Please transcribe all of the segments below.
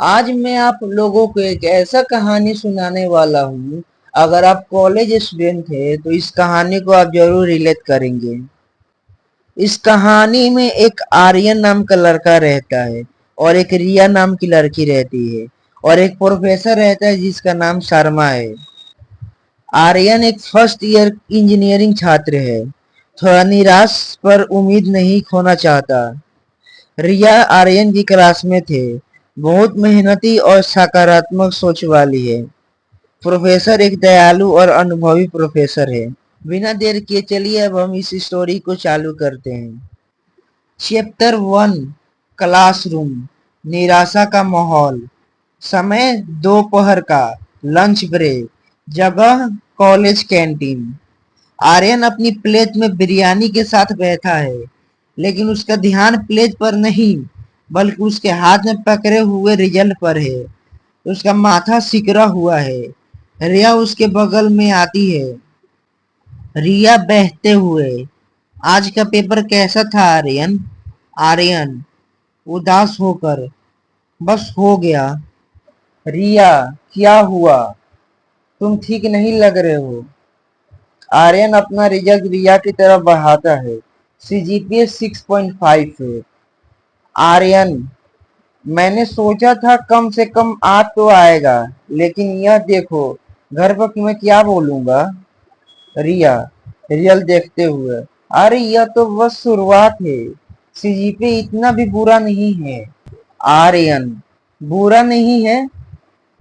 आज मैं आप लोगों को एक ऐसा कहानी सुनाने वाला हूँ। अगर आप कॉलेज स्टूडेंट हैं तो इस कहानी को आप जरूर रिलेट करेंगे। इस कहानी में एक आर्यन नाम का लड़का रहता है और एक रिया नाम की लड़की रहती है और एक प्रोफेसर रहता है जिसका नाम शर्मा है। आर्यन एक फर्स्ट ईयर इंजीनियरिंग छात्र है, थोड़ा निराश पर उम्मीद नहीं खोना चाहता। रिया आर्यन की क्लास में थे, बहुत मेहनती और सकारात्मक सोच वाली है। प्रोफेसर एक दयालु और अनुभवी प्रोफेसर है। बिना देर किए चलिए अब हम इस स्टोरी को चालू करते हैं। Chapter 1, classroom. निराशा का माहौल। समय दोपहर का, लंच ब्रेक। जगह कॉलेज कैंटीन। आर्यन अपनी प्लेट में बिरयानी के साथ बैठा है, लेकिन उसका ध्यान प्लेट पर नहीं बल्कि उसके हाथ में पकड़े हुए रिजल्ट पर है। उसका माथा सिकरा हुआ है। रिया उसके बगल में आती है। रिया बहते हुए, आज का पेपर कैसा था आर्यन? आर्यन उदास होकर, बस हो गया। रिया, क्या हुआ? तुम ठीक नहीं लग रहे हो। आर्यन अपना रिजल्ट रिया की तरफ बढ़ाता है। सीजीपीए 6.5 है। आर्यन, मैंने सोचा था कम से कम 8 तो आएगा, लेकिन यह देखो, घर पर मैं क्या बोलूंगा। रिया रियल देखते हुए, अरे यह तो बस शुरुआत है, सीजीपीए इतना भी बुरा नहीं है। आर्यन, बुरा नहीं है?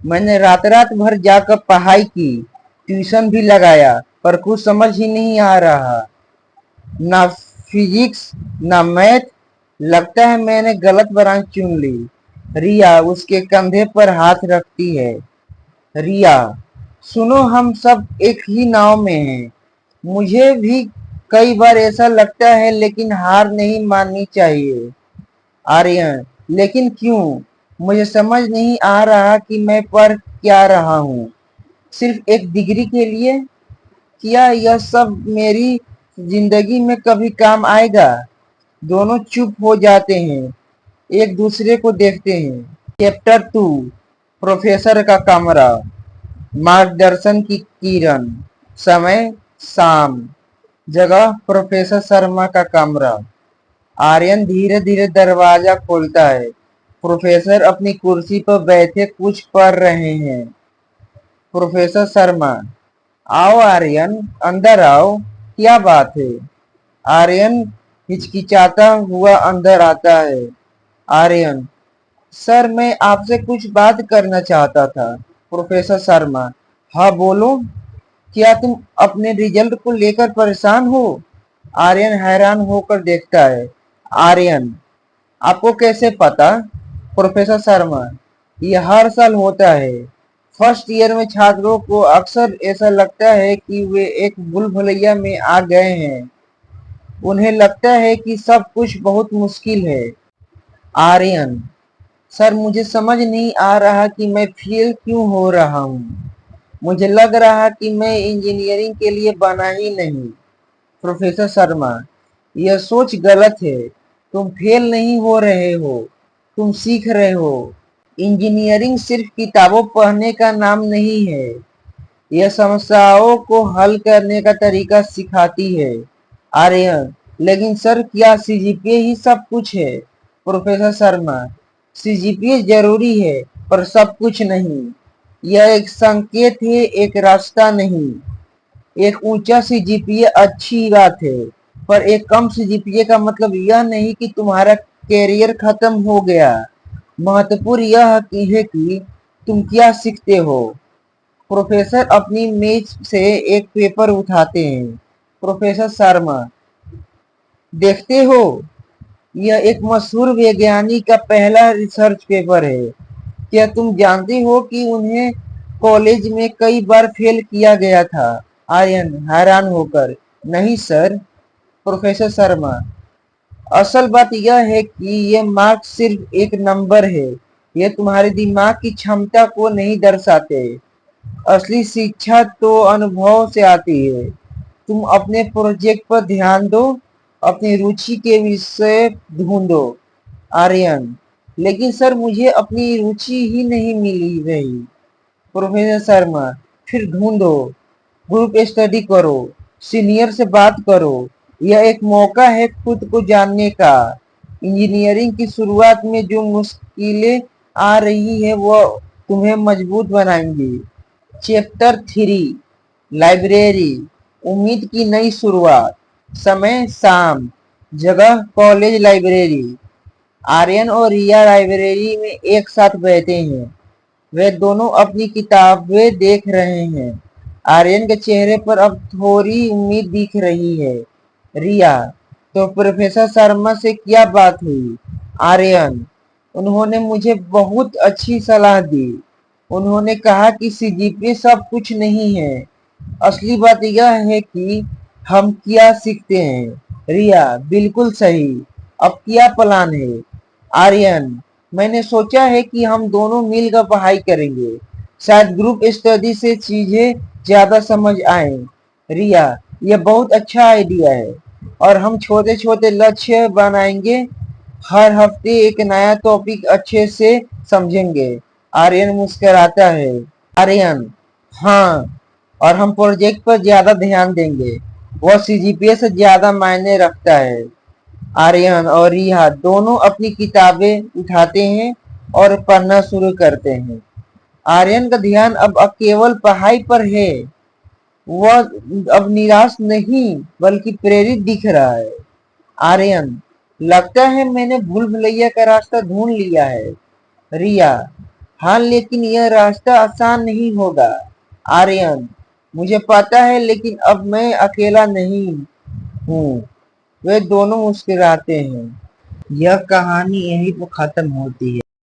मैंने रात रात भर जाकर पढ़ाई की, ट्यूशन भी लगाया, पर कुछ समझ ही नहीं आ रहा। ना फिजिक्स, ना मैथ। लगता है मैंने गलत ब्रांच चुन ली। रिया उसके कंधे पर हाथ रखती है। रिया, सुनो, हम सब एक ही नाव में हैं। मुझे भी कई बार ऐसा लगता है, लेकिन हार नहीं माननी चाहिए। आर्यन, लेकिन क्यों? मुझे समझ नहीं आ रहा कि मैं पढ़ क्या रहा हूँ। सिर्फ एक डिग्री के लिए? क्या यह सब मेरी जिंदगी में कभी काम आएगा? दोनों चुप हो जाते हैं, एक दूसरे को देखते हैं। चैप्टर 2, प्रोफेसर का कमरा। मार्गदर्शन की किरण। समय शाम। जगह प्रोफेसर शर्मा का कमरा। आर्यन धीरे धीरे दरवाजा खोलता है। प्रोफेसर अपनी कुर्सी पर बैठे कुछ पढ़ रहे हैं। प्रोफेसर शर्मा, आओ आर्यन, अंदर आओ, क्या बात है? आर्यन हिचकिचाता हुआ अंदर आता है। आर्यन, सर मैं आपसे कुछ बात करना चाहता था। प्रोफेसर शर्मा, हाँ बोलो। क्या तुम अपने रिजल्ट को लेकर परेशान हो? आर्यन हैरान होकर देखता है। आर्यन, आपको कैसे पता? प्रोफेसर शर्मा, यह हर साल होता है। फर्स्ट ईयर में छात्रों को अक्सर ऐसा लगता है कि वे एक भूल-भुलैया में आ गए हैं। उन्हें लगता है कि सब कुछ बहुत मुश्किल है। आर्यन, सर मुझे समझ नहीं आ रहा कि मैं फेल क्यों हो रहा हूँ। मुझे लग रहा कि मैं इंजीनियरिंग के लिए बना ही नहीं। प्रोफेसर शर्मा, यह सोच गलत है। तुम फेल नहीं हो रहे हो, तुम सीख रहे हो। इंजीनियरिंग सिर्फ किताबों पढ़ने का नाम नहीं है, यह समस्याओं को हल करने का तरीका सिखाती है। आर्यन, लेकिन सर क्या सीजीपीए ही सब कुछ है? प्रोफेसर शर्मा, सीजीपीए जरूरी है पर सब कुछ नहीं। यह एक संकेत है, एक रास्ता नहीं। एक ऊंचा सीजीपीए अच्छी बात है, पर एक कम सीजीपीए का मतलब यह नहीं कि तुम्हारा कैरियर खत्म हो गया। महत्वपूर्ण यह है कि तुम क्या सीखते हो। प्रोफेसर अपनी मेज से एक पेपर उठाते हैं। प्रोफेसर शर्मा, देखते हो, यह एक मशहूर वैज्ञानिक का पहला रिसर्च पेपर है। क्या तुम जानते हो कि उन्हें कॉलेज में कई बार फेल किया गया था? आर्यन हैरान होकर, नहीं सर। प्रोफेसर शर्मा, असल बात यह है कि ये मार्क्स सिर्फ एक नंबर है, ये तुम्हारे दिमाग की क्षमता को नहीं दर्शाते। असली शिक्षा तो अनुभव से आती है। तुम अपने प्रोजेक्ट पर ध्यान दो, अपनी रुचि के विषय ढूंढो। आर्यन, लेकिन सर मुझे अपनी रुचि ही नहीं मिली रही। प्रोफेसर शर्मा, फिर ढूंढो, ग्रुप स्टडी करो, सीनियर से बात करो। यह एक मौका है खुद को जानने का। इंजीनियरिंग की शुरुआत में जो मुश्किलें आ रही है वो तुम्हें मजबूत बनाएंगी। चैप्टर 3, लाइब्रेरी, उम्मीद की नई शुरुआत। समय शाम, जगह कॉलेज लाइब्रेरी। आर्यन और रिया लाइब्रेरी में एक साथ बैठे हैं। वे दोनों अपनी किताबें देख रहे हैं। आर्यन के चेहरे पर अब थोड़ी उम्मीद दिख रही है। रिया, तो प्रोफेसर शर्मा से क्या बात हुई? आर्यन, उन्होंने मुझे बहुत अच्छी सलाह दी। उन्होंने कहा कि सीजीपीए सब कुछ नहीं है, असली बात यह है कि हम क्या सीखते हैं। रिया, बिल्कुल सही। अब क्या प्लान है? आर्यन, मैंने सोचा है कि हम दोनों मिलकर पढ़ाई करेंगे। शायद ग्रुप स्टडी से चीजें ज्यादा समझ आए। रिया, यह बहुत अच्छा आइडिया है। और हम छोटे छोटे लक्ष्य बनाएंगे। हर हफ्ते एक नया टॉपिक अच्छे से समझेंगे। आर्यन मुस्कुराता है। आर्यन, हाँ, और हम प्रोजेक्ट पर ज्यादा ध्यान देंगे। वह सीजीपीए से ज्यादा मायने रखता है। आर्यन और रिया दोनों अपनी किताबें उठाते हैं और पढ़ना शुरू करते हैं। आर्यन का ध्यान अब केवल पढ़ाई पर है। वह अब निराश नहीं बल्कि प्रेरित दिख रहा है। आर्यन, लगता है मैंने भूल भुलैया का रास्ता ढूंढ लिया है। रिया, हाँ, लेकिन यह रास्ता आसान नहीं होगा। आर्यन, मुझे पता है, लेकिन अब मैं अकेला नहीं हूँ। वे दोनों मुस्कुराते हैं। यह कहानी यहीं पर खत्म होती है।